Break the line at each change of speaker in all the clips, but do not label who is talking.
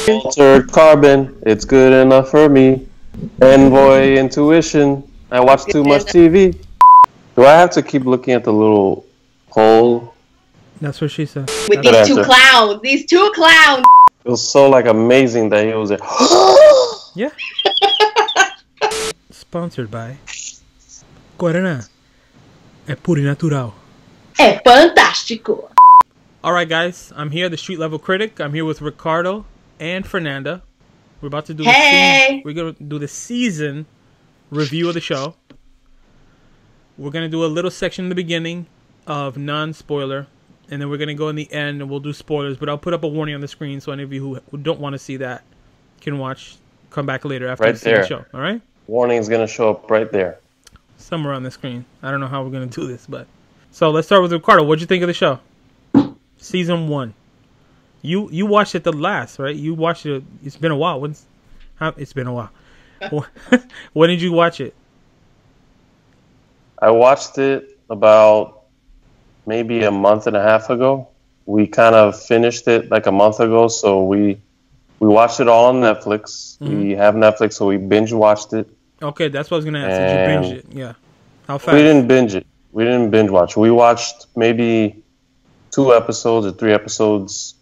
Altered carbon, it's good enough for me. Envoy intuition, I watch too much TV. Do I have to keep looking at the little poll?
That's what she said.
With these two clowns. These two clowns.
It was so like amazing that he was there.
Yeah. Sponsored by Guaraná. É puro e natural.
É fantástico.
Alright guys, I'm here, the street level critic. I'm here with Ricardo and Fernanda. We're about to do we're gonna do the season review of the show. We're gonna do a little section in the beginning of non-spoiler, and then we're gonna go in the end and we'll do spoilers, but I'll put up a warning on the screen so any of you who don't want to see that can come back later after you see the show. Alright?
Warning's gonna show up right there.
Somewhere on the screen. I don't know how we're gonna do this, but so let's start with Ricardo. What'd you think of the show? Season 1. You watched it the last, right? You watched it. It's been a while. It's been a while. When did you watch it?
I watched it about maybe a month and a half ago. We kind of finished it like a month ago, so we watched it all on Netflix. Mm-hmm. We have Netflix, so we binge watched it.
Okay, that's what I was gonna ask. Did you binge it? Yeah. How fast?
We didn't binge it. We didn't binge watch. We watched maybe 2 episodes or 3 episodes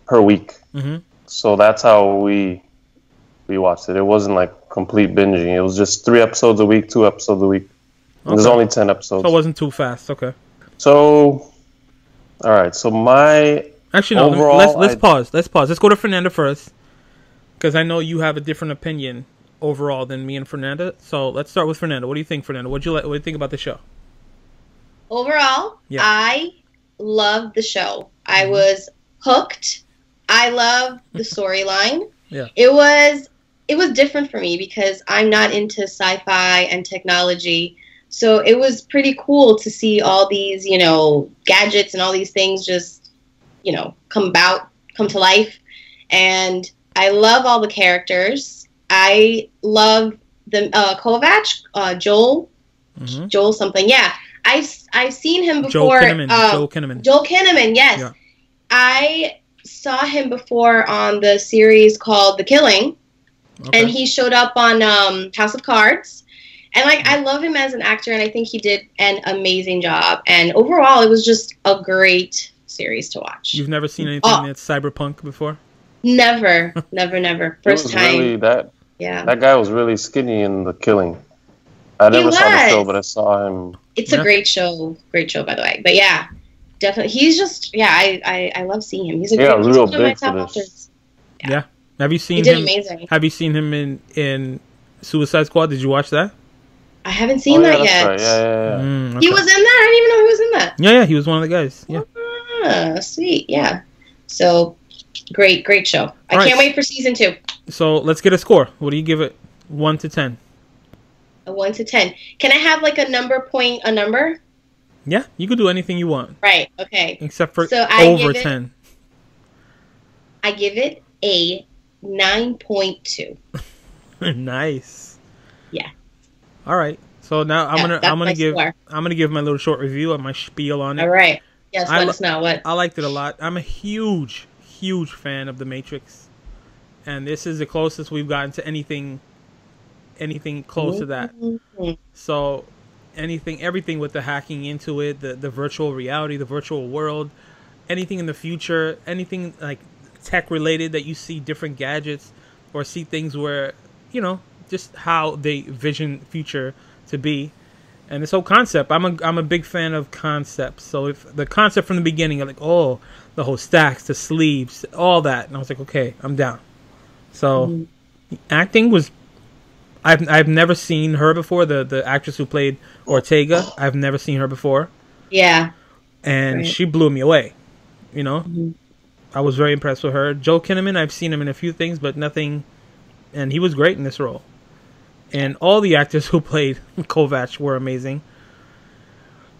per week. Mm-hmm. So that's how we watched it. It wasn't like complete binging. It was just 3 episodes a week, 2 episodes a week. Okay. There's only 10 episodes.
So it wasn't too fast. Okay.
So, all right. So
actually no.
Overall,
let's pause. Let's pause. Let's go to Fernanda first, because I know you have a different opinion overall than me and Fernanda. So let's start with Fernanda. What do you think, Fernanda? What do you think about the show?
Overall, yeah. I loved the show. I was hooked. I love the storyline.
Yeah.
It was different for me because I'm not into sci-fi and technology. So it was pretty cool to see all these, gadgets and all these things just, come to life. And I love all the characters. I love the Kovac, Joel, Joel something. Yeah. I've seen him before.
Joel Kinnaman.
Joel Kinnaman, yes. Yeah. I saw him before on the series called The Killing, and he showed up on House of Cards. And I love him as an actor, and I think he did an amazing job. And overall, it was just a great series to watch.
You've never seen anything that's cyberpunk before?
Never. First time.
Really that guy was really skinny in The Killing. I never saw the show, but I saw him.
It's a great show. Great show, by the way. But yeah, definitely. He's just, I love seeing him. He's
real big for this.
Yeah. Have you seen him?
He did amazing.
Have you seen him in Suicide Squad? Did you watch that?
I haven't seen that yet.
Right. Yeah.
He was in that? I didn't even know he was in that.
Yeah, he was one of the guys. Yeah.
Sweet. Yeah. So, great show. I can't wait for season 2.
So, let's get a score. What do you give it? 1 to 10.
A 1 to 10. Can I have like a number?
Yeah, you could do anything you want.
Right, okay.
Except for over 10.
I give it a 9.2.
Nice.
Yeah.
All right. So now I'm gonna give my little short review of my spiel on it.
All right. Yes, let us know what.
I liked it a lot. I'm a huge fan of The Matrix, and this is the closest we've gotten to anything close to that. So everything with the hacking into it, the virtual reality, the virtual world, anything in the future, anything like tech related that you see different gadgets or see things where, just how they vision future to be. And this whole concept, I'm a big fan of concepts. So if the concept from the beginning, you're like, the whole stacks, the sleeves, all that. And I was like, okay, I'm down. So acting was, I've never seen her before. The actress who played Ortega, I've never seen her before.
Yeah.
And she blew me away. I was very impressed with her. Joel Kinnaman, I've seen him in a few things, but nothing. And he was great in this role. And all the actors who played Kovac were amazing.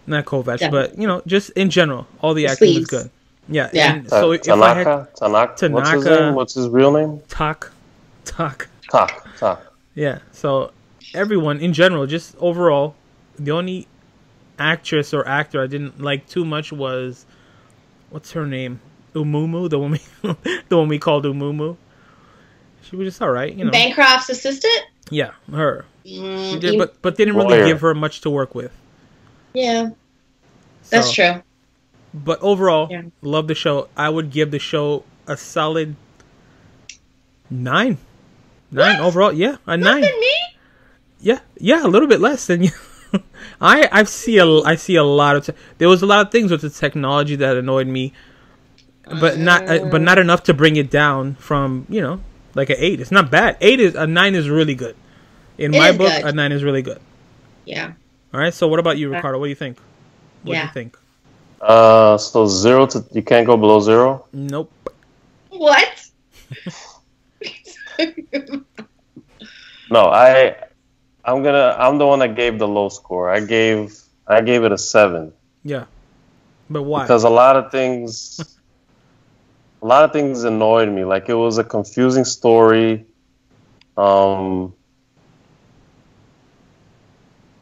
Not Kovac, but, just in general, all the acting was good. Yeah. And so
Tanaka? What's his name? What's his real name?
Tak. Yeah. So everyone in general, just overall, the only actress or actor I didn't like too much was, what's her name? Umumu, the one we the one we called Umumu. She was just all right, you know.
Bancroft's assistant.
Yeah, her. She did,
You-
but didn't really
Lawyer.
give her much to work with.
yeah, that's
So,
true.
But overall,
Yeah.
love the show. I would give the show a solid 9. 9 overall. Yeah, a 9.
Less than me.
Yeah, a little bit less than you. I see a lot of there was a lot of things with the technology that annoyed me, but not enough to bring it down from, you know, like an 8. It's not bad. A 9 is really good. In
It
my
is
book,
good.
a 9 is really good.
Yeah.
All right. So what about you, Ricardo? What do you think? What do
Yeah.
you think?
So 0 to, you can't go below 0.
Nope.
What?
No, I'm the one that gave the low score. I gave it a 7
Yeah. But why?
because a lot of things annoyed me. Like, it was a confusing story, and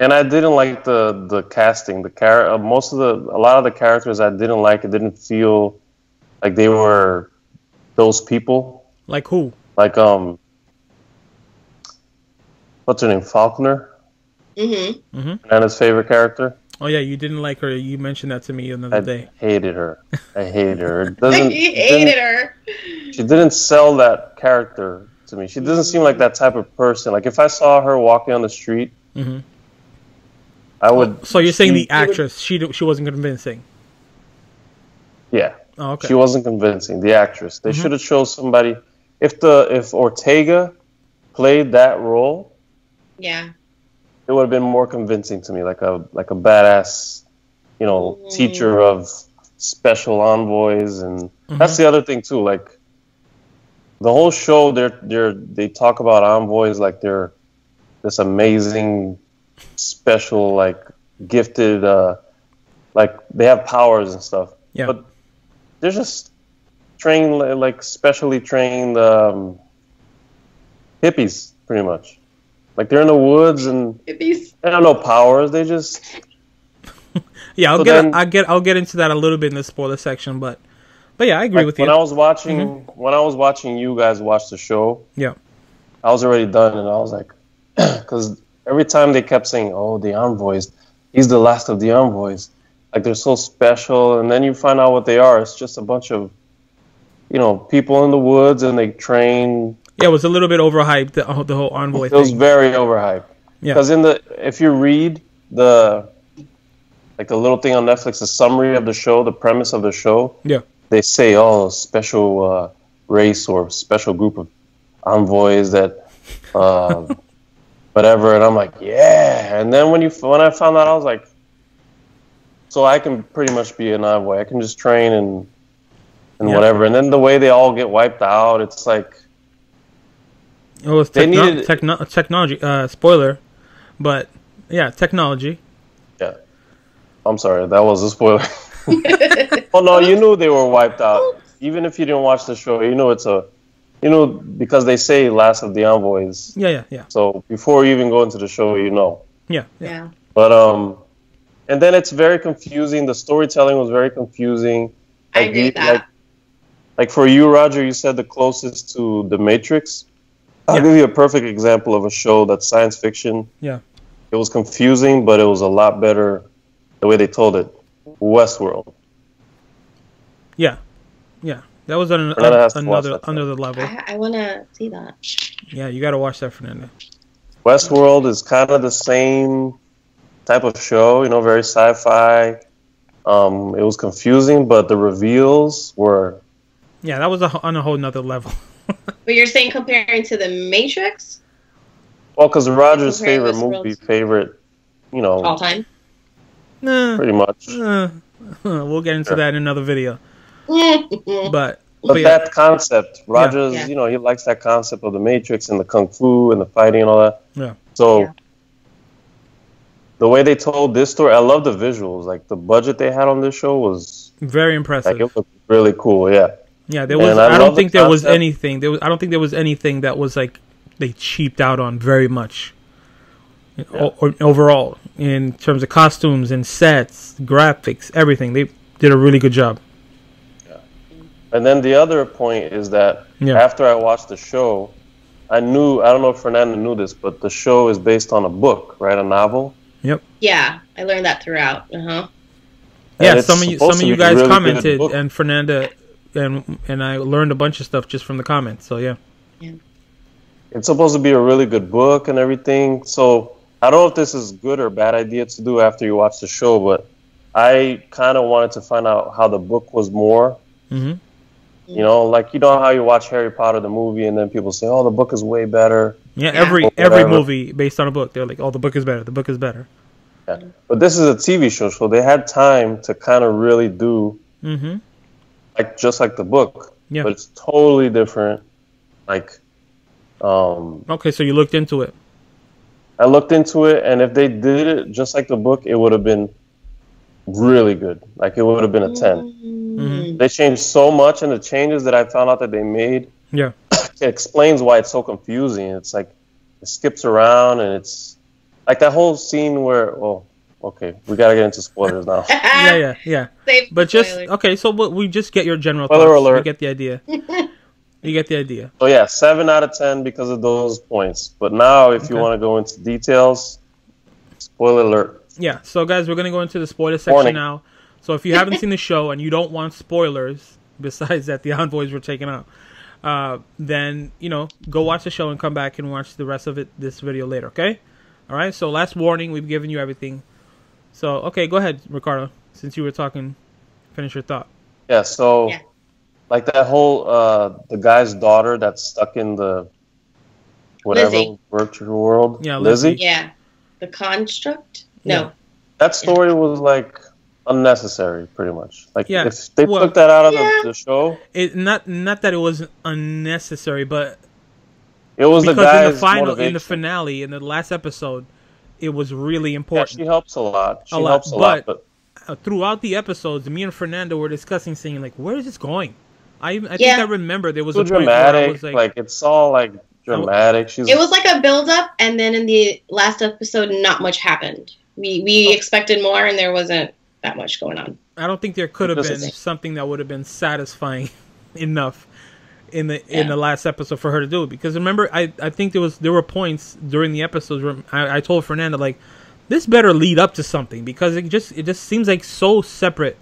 I didn't like the casting. A lot of the characters I didn't like. It didn't feel like they were those people.
Like who?
Like what's her name? Faulkner,
Mm-hmm.
Fernanda's favorite character.
Oh yeah, you didn't like her. You mentioned that to me another
I
day.
hated her. I hated her.
He hated her.
She didn't sell that character to me. She doesn't seem like that type of person. Like, if I saw her walking on the street,
Mhm.
I would.
So you're saying the
she would-
actress? She wasn't convincing.
Yeah,
Oh, okay.
she wasn't convincing. The actress. They
Mhm.
should have chose somebody. If Ortega played that role,
Yeah.
it would have been more convincing to me, like a badass, you know, teacher of special envoys, and that's the other thing too. Like, the whole show, they talk about envoys like they're this amazing, special, like, gifted, like they have powers and stuff.
Yeah.
But they're just trained, like specially trained hippies, pretty much. Like, they're in the woods and
Hippies.
they have no powers. They just
Yeah,
So then-
I'll get into that a little bit in the spoiler section, but yeah, I agree
like,
with you.
when I was watching you guys watch the show,
Yeah.
I was already done, and I was like, because every time they kept saying, "Oh, the envoys, he's the last of the envoys," like they're so special, and then you find out what they are. It's just a bunch of, you know, people in the woods, and they train.
Yeah, it was a little bit overhyped, the whole envoy
It was
thing.
very overhyped.
Yeah.
Because if you read the little thing on Netflix, the summary of the show, the premise of the show,
Yeah.
they say, "Oh, special race or special group of envoys that whatever," and I'm like, yeah. And then when I found out, I was like, so I can pretty much be an envoy. I can just train and
Yeah.
whatever. And then the way they all get wiped out, it's like,
It was
They needed-
technology. Spoiler, but yeah, technology.
yeah. I'm sorry, that was a spoiler. Oh no, you knew they were wiped out. Even if you didn't watch the show, you know because they say last of the envoys.
Yeah.
So before you even go into the show, you know.
Yeah.
Yeah.
But and then it's very confusing. The storytelling was very confusing.
I agree with that.
Like for you, Roger, you said the closest to The Matrix. I'll
Yeah.
give you a perfect example of a show that's science fiction.
Yeah.
It was confusing, but it was a lot better the way they told it. WESTWORLD.
Yeah. That was
Fernanda has to watch that.
another level.
I want to see that.
Yeah, you got to watch that, Fernanda.
WESTWORLD is kind of the same type of show, you know, very sci-fi. It was confusing, but the reveals were...
Yeah, that was on a whole nother level.
But you're saying comparing to the Matrix
Well, because Roger's
Comparing
favorite
Westworld.
movie, you know,
all time?
Nah,
pretty much.
we'll get into that in another video. But
But
yeah.
that concept, Roger's,
Yeah.
you know, he likes that concept of the Matrix and the Kung Fu and the fighting and all that.
Yeah.
So,
Yeah.
the way they told this story, I love the visuals. Like, the budget they had on this show was,
Very impressive.
like, it looked really cool, yeah.
Yeah, there was.
And I
I don't
love the
think there was
concept.
anything. I don't think there was anything that was like they cheaped out on very much. Or overall, in terms of costumes and sets, graphics, everything, they did a really good job.
And then the other point is that after I watched the show, I don't know if Fernanda knew this, but the show is based on a book, right? A novel.
Yep.
Yeah, I learned that throughout.
Yeah, some of you guys really commented, and Fernanda and I learned a bunch of stuff just from the comments. So yeah.
It's supposed to be a really good book and everything. So I don't know if this is good or bad idea to do after you watch the show, but I kind of wanted to find out how the book was more.
Mm-hmm.
You know, like how you watch Harry Potter the movie, and then people say, "Oh, the book is way better."
Yeah, every movie based on a book, they're like, "Oh, the book is better. The book is better."
Yeah. But this is a TV show, so they had time to kind of really do just like the book.
Yeah.
But it's totally different. Like,
okay, so you looked into it.
I looked into it, and if they did it just like the book, it would have been really good. Like, it would have been a 10.
Mm-hmm.
They changed so much, and the changes that I found out that they made,
it
explains why it's so confusing. It's like it skips around, and it's like that whole scene where, okay, we gotta get into spoilers now.
yeah. But just okay, so we just get your general
Spoiler
thoughts.
alert.
We get the idea. You get the idea.
So yeah, 7 out of 10 because of those points. But now, if you want to go into details, spoiler alert.
Yeah. So guys, we're gonna go into the spoiler section now. So if you haven't seen the show and you don't want spoilers, besides that the envoys were taken out, then go watch the show and come back and watch the rest of this video later. Okay. All right. So last warning, we've given you everything. So okay, go ahead, Ricardo. Since you were talking, finish your thought.
Yeah. So. Yeah. Like that whole, the guy's daughter that's stuck in the virtual world.
Yeah,
Lizzie?
Yeah. The construct? No.
Yeah. That story was like unnecessary, pretty much. Like if they took that out of the show.
Not that it was unnecessary, but
it was the guy's motivation.
In the finale, in the last episode, it was really important.
Yeah, she helps a lot. She helps a lot, but
throughout the episodes, me and Fernanda were discussing, saying like, "Where is this going?" I think I remember there was a point where I was
like it's all like dramatic.
It was like a build up, and then in the last episode, not much happened. We expected more, and there wasn't that much going on.
I don't think there could have been something that would have been satisfying enough in the last episode for her to do it. Because remember, I think there were points during the episodes where I told Fernanda like, this better lead up to something, because it just seems like so separate.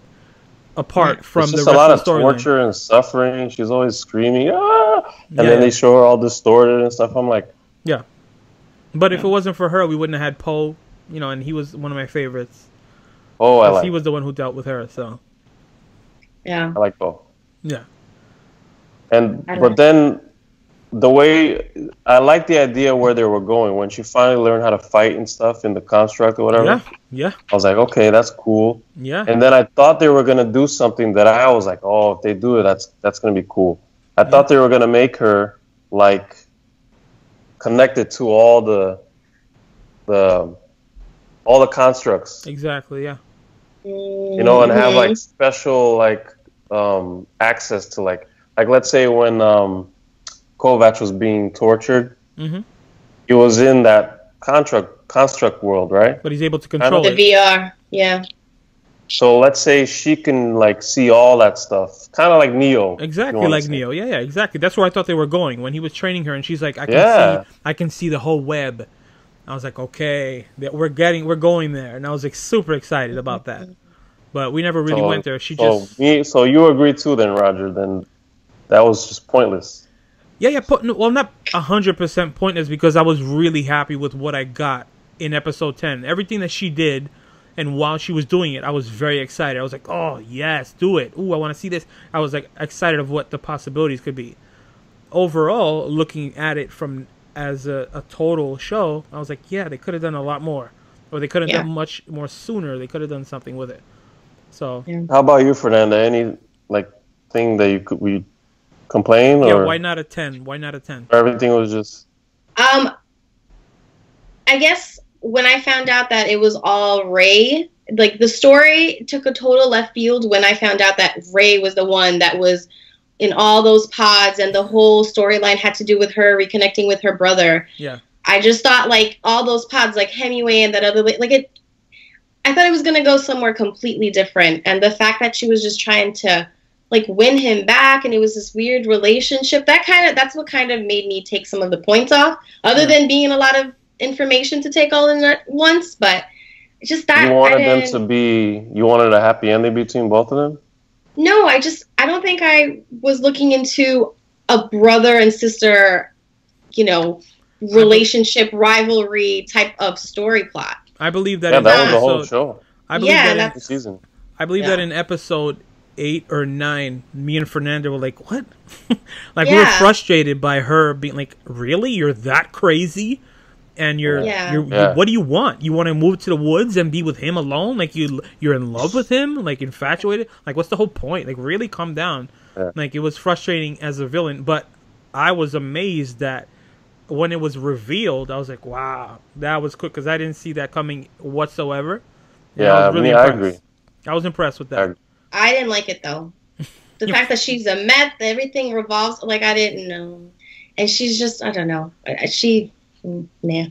Apart from the rest of the story. It's just a lot of
torture and suffering. She's always screaming, ah! And then they show her all distorted and stuff. I'm like...
Yeah. But if it wasn't for her, we wouldn't have had Poe, and he was one of my favorites.
Oh,
he was the one who dealt with her, so...
Yeah.
I like Poe.
Yeah.
But then, the way... I like the idea where they were going. When she finally learned how to fight and stuff in the construct or whatever.
Yeah.
I was like, okay, that's cool.
Yeah.
And then I thought they were going to do something that I was like, oh, if they do it, that's going to be cool. I thought they were going to make her, like, connected to all the constructs.
Exactly, yeah.
And have, like, special, like, access to, like let's say when Kovac was being tortured, he was in that construct world, right?
But he's able to control
the VR, yeah.
So let's say she can like see all that stuff, kind of like Neo.
Exactly like Neo. Yeah, exactly. That's where I thought they were going when he was training her, and she's like, I can see the whole web. I was like, okay, we're going there, and I was like super excited about that. But we never really went there.
So you agree too, then, Roger? Then that was just pointless.
Yeah. Well, not 100% pointless, because I was really happy with what I got in episode 10. Everything that she did, and while she was doing it, I was very excited. I was like, oh, yes, do it. Ooh, I want to see this. I was like excited of what the possibilities could be. Overall, looking at it as a total show, I was like, yeah, they could have done a lot more. Or they could have done much more sooner. They could have done something with it. So,
how about you, Fernanda? Any like thing that we complain?
Yeah,
or
why not a 10? Why not a 10?
Everything was just...
I guess when I found out that it was all Ray, like the story took a total left field when I found out that Ray was the one that was in all those pods, and the whole storyline had to do with her reconnecting with her brother.
Yeah.
I just thought like all those pods, like Hemingway and that other, I thought it was going to go somewhere completely different. And the fact that she was just trying to like win him back, and it was this weird relationship. That's what kind of made me take some of the points off, other than being a lot of information to take all in at once. But it's just that
you wanted a happy ending between both of them.
No, I don't think I was looking into a brother and sister, relationship rivalry type of story plot.
I believe that.
Yeah, that was the whole show.
I believe that
in season.
I believe that in episode 8 or 9, me and Fernanda were like, "What?" We were frustrated by her being like, "Really? You're that crazy?" And you're what do you want? You want to move to the woods and be with him alone? Like you're in love with him? Like infatuated? Like what's the whole point? Like really calm down. Yeah. Like it was frustrating as a villain, but I was amazed that when it was revealed, I was like, wow, that was quick because I didn't see that coming whatsoever. And
yeah,
I was really
impressed. I agree.
I was impressed with that.
I didn't like it though. The fact that she's a meth, everything revolves like I didn't know, and she's just I don't know. Nah.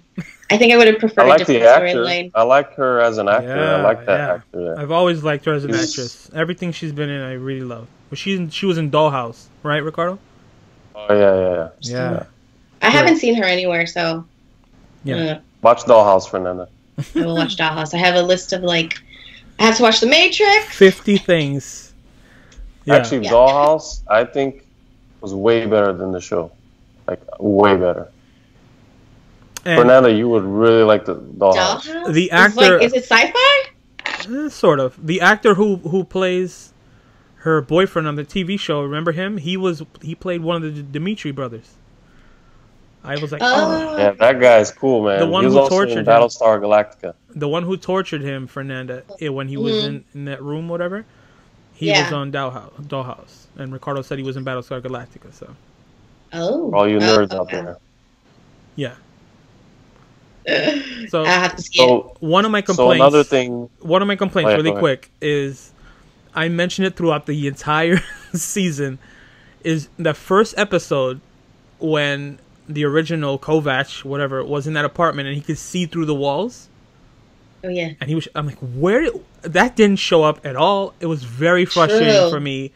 I think I would have preferred a different storyline.
I like her as an actor. I like that actor. Yeah.
I've always liked her as an actress. Everything she's been in, I really love. But she was in Dollhouse, right, Ricardo?
Oh yeah.
I haven't seen her anywhere, so
watch Dollhouse, Fernanda.
I will watch Dollhouse. I have a list of I have to watch The Matrix.
50 things.
Yeah. Actually, Dollhouse, I think, was way better than the show. Like way better. And Fernanda, you would really like the Dollhouse.
The actor
is it sci-fi?
Sort of. The actor who plays her boyfriend on the TV show, remember him? He played one of the Dimitri brothers. I was like, oh.
Yeah, that guy's cool, man.
The one
he was
who
also
tortured
in Battlestar Galactica.
The one who tortured him, Fernanda, when he was in that room, whatever. He was on Dollhouse. And Ricardo said he was in Battlestar Galactica, so.
Oh.
All you nerds out there.
Yeah. So
I have to see it.
One of my complaints.
So another thing.
One of my complaints, really quick, is I mentioned it throughout the entire season. Is the first episode when the original Kovac, whatever, was in that apartment and he could see through the walls.
Oh yeah.
And I'm like, that didn't show up at all. It was very frustrating for me.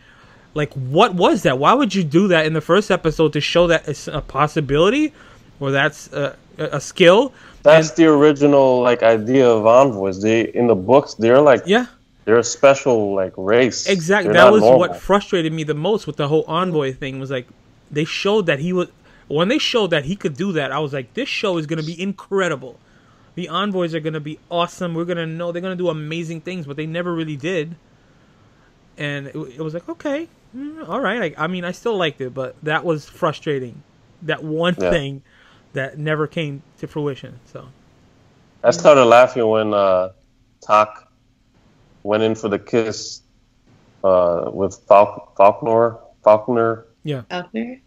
Like, what was that? Why would you do that in the first episode to show that it's a possibility, or that's a skill?
That's the original idea of envoys. In the books, they're they're a special race.
Exactly. That was what frustrated me the most with the whole envoy thing. Was they showed that when they showed that he could do that, I was like, this show is going to be incredible. The envoys are going to be awesome. We're going to know they're going to do amazing things, but they never really did. And it was like, okay, all right. I still liked it, but that was frustrating. That one thing that never came to fruition. So
I started laughing when Tak went in for the kiss with Faulkner.
Yeah.
Faulkner?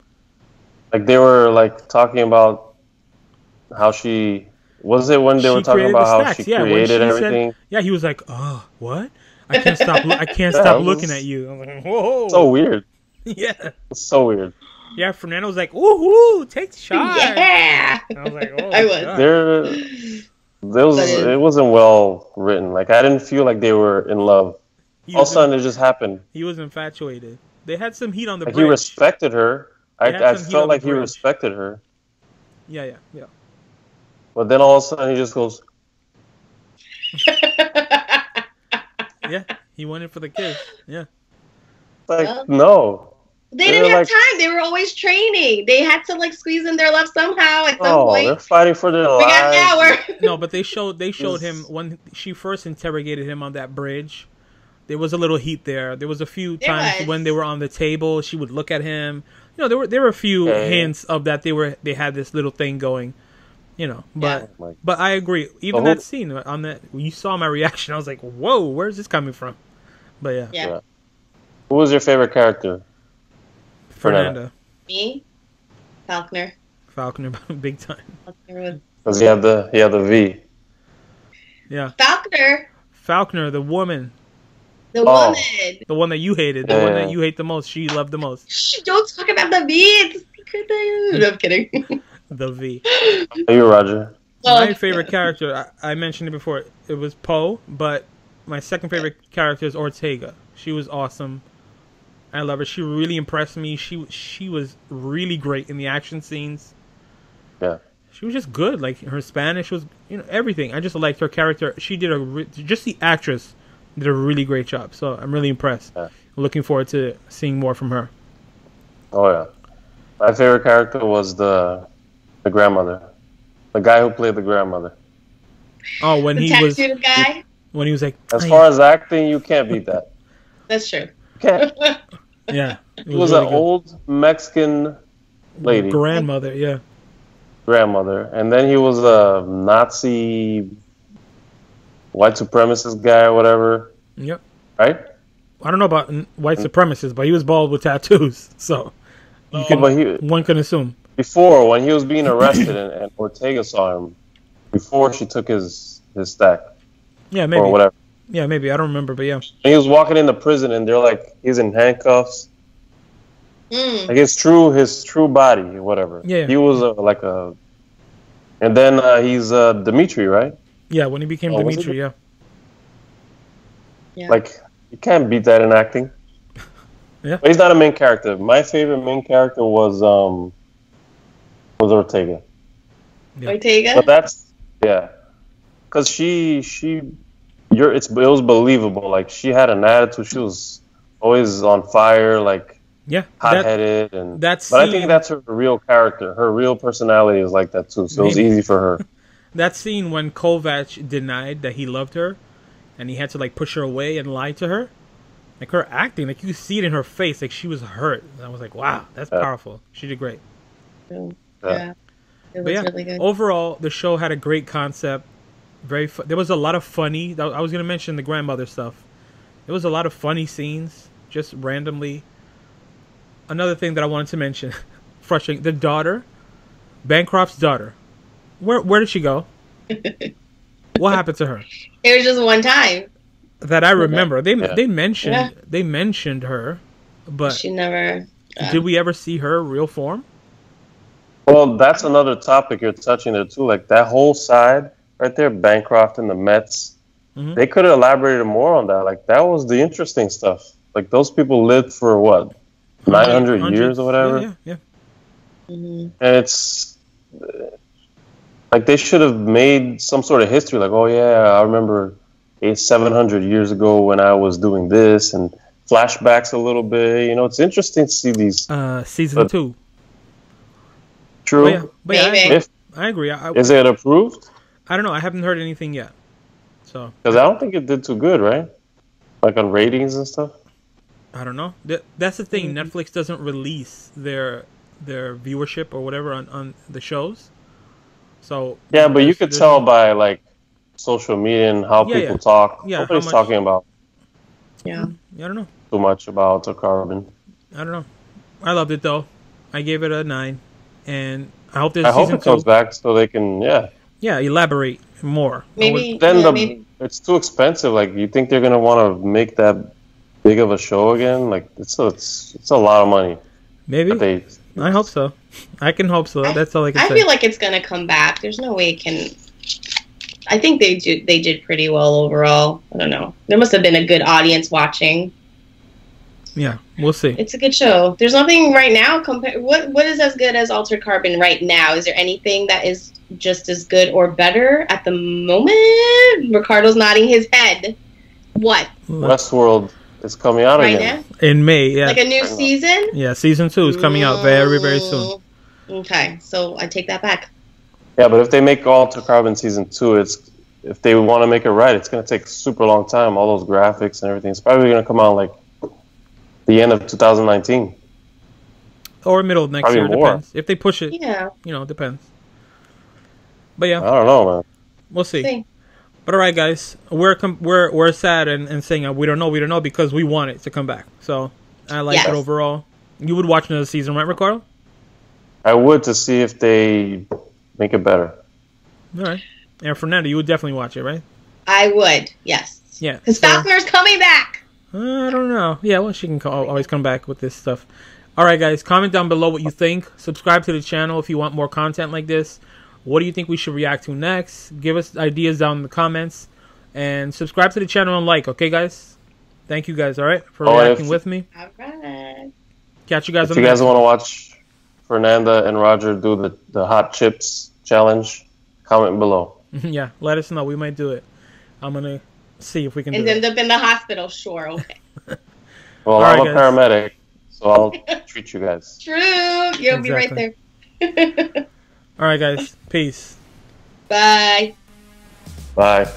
They were talking about how she was it when they were talking about how she created everything.
He was like, "Oh, what? I can't stop. I can't stop looking at you." I'm like, "Whoa!"
So weird.
Yeah.
It's so weird.
Yeah, Fernanda was like, "Ooh, take the shot."
Yeah.
And I was like, "Oh,
I was."
It wasn't well written. I didn't feel like they were in love. All of a sudden, it just happened.
He was infatuated. They had some heat on the bridge.
He respected her. I felt like he respected her.
Yeah.
But then all of a sudden, he just goes.
Yeah, he went in for the kiss. Yeah.
No.
They didn't have time. They were always training. They had to squeeze in their love somehow at some point.
They're fighting for their lives.
We got an hour.
No, but they showed him when she first interrogated him on that bridge. There was a little heat there. There was a few times when they were on the table, she would look at him. There were a few hints of that they had this little thing going. But I agree. Even that scene on that, you saw my reaction. I was like, "Whoa, where's this coming from?" But yeah.
Who was your favorite character?
Fernanda.
Me? Faulkner,
big time.
Because he had the V.
Yeah.
Faulkner,
the woman.
The woman.
The one that you hated. The one that you hate the most. She loved the most.
Shh, don't talk about the V. It's a secret. No, I'm kidding.
The V.
Are you Roger?
My favorite character, I mentioned it before, it was Poe, but my second favorite character is Ortega. She was awesome. I love her. She really impressed me. She was really great in the action scenes.
Yeah.
She was just good. Like, her Spanish was, everything. I just liked her character. She did just the actress did a really great job. So I'm really impressed.
Yeah.
Looking forward to seeing more from her.
Oh yeah. My favorite character was the grandmother. The guy who played the grandmother.
Oh, when
The
he was
tattooed guy?
when he was like,
As far as acting, you can't beat that.
That's true.
You can't.
yeah,
He was
really
an
good.
old Mexican lady.
Grandmother, yeah.
Grandmother. And then he was a Nazi white supremacist guy or whatever.
Yep.
Right?
I don't know about white supremacists, but he was bald with tattoos, so one can assume.
Before, when he was being arrested and Ortega saw him, before she took his stack.
Yeah, maybe.
Or whatever.
Yeah, maybe. I don't remember, but yeah.
And he was walking into prison and they're like, he's in handcuffs. Like his true body, whatever.
Yeah.
He was and then he's Dimitri, right?
Yeah, when he became Dimitri, yeah.
Like, you can't beat that in acting.
Yeah.
But he's not a main character. My favorite main character was Ortega.
Yeah.
Ortega?
But that's because it was believable. Like, she had an attitude. She was always on fire, like hot-headed, but I think that's her real character. Her real personality is like that too. So it was easy for her.
That scene when Kovac denied that he loved her, and he had to like push her away and lie to her, like her acting, like you see it in her face, like she was hurt. And I was like, wow, that's powerful. She did great.
Yeah. It was really good.
Overall, the show had a great concept. There was a lot of funny. I was going to mention the grandmother stuff. There was a lot of funny scenes, just randomly. Another thing that I wanted to mention, frustrating, the daughter, Bancroft's daughter. Where did she go? What happened to her?
It was just one time
that I remember. They mentioned her, but
she never.
Did we ever see her real form?
Well, that's another topic you're touching there too. Like that whole side right there, Bancroft and the Mets. Mm-hmm. They could have elaborated more on that. Like that was the interesting stuff. Like those people lived for what, 900 years or whatever.
Yeah.
Mm-hmm.
And it's like they should have made some sort of history. Like, oh yeah, I remember 700 years ago when I was doing this, and flashbacks a little bit. It's interesting to see these.
Season 2.
True.
But yeah, I agree.
Is it approved?
I don't know. I haven't heard anything yet. So
because I don't think it did too good, right? Like on ratings and stuff.
I don't know. That's the thing. Netflix doesn't release their viewership or whatever on the shows. So
yeah, but you could tell by like social media and how people talk.
Yeah,
nobody's talking about.
Yeah.
I don't know.
Too much about alteredcarbon.
I don't know. I loved it though. I gave it a 9. And I hope there's
I hope it comes back so they can,
elaborate more.
Maybe
then it's too expensive. Like, you think they're gonna want to make that big of a show again? Like, it's a lot of money.
Maybe. I hope so. I can hope so. That's all I can say.
I feel like it's gonna come back. There's no way it can. I think they did pretty well overall. I don't know. There must have been a good audience watching.
Yeah, we'll see.
It's a good show. There's nothing right now what is as good as alteredcarbon right now? Is there anything that is just as good or better at the moment? Ricardo's nodding his head. What?
WESTWORLD is coming out
right
again.
Now?
In May, yeah.
Like a new season?
Yeah, season 2 is coming out very, very soon.
Okay, so I take that back.
Yeah, but if they make alteredcarbon season 2, if they want to make it right, it's going to take a super long time. All those graphics and everything. It's probably going to come out like the end of 2019.
Or middle of next year, depends. If they push it, it depends. But yeah.
I don't know, man.
We'll see. But all right, guys. We're sad and saying we don't know because we want it to come back. So I like it overall. You would watch another season, right, Ricardo? I
would, to see if they make it better.
All right. And Fernanda, you would definitely watch it, right?
I would, yes.
Yeah.
Because Falconer's coming back.
I don't know. Yeah, well, she can always come back with this stuff. All right, guys. Comment down below what you think. Subscribe to the channel if you want more content like this. What do you think we should react to next? Give us ideas down in the comments. And subscribe to the channel and like, okay, guys? Thank you, guys, all right, for reacting with me.
All right.
Catch you guys.
If you guys want to watch Fernanda and Roger do the hot chips challenge, comment below.
Yeah, let us know. We might do it. I'm gonna see if we can.
And end up in the hospital. Sure, okay.
Well, I'm a paramedic, so I'll treat you guys.
True, you'll be right there.
All right, guys. Peace.
Bye.
Bye.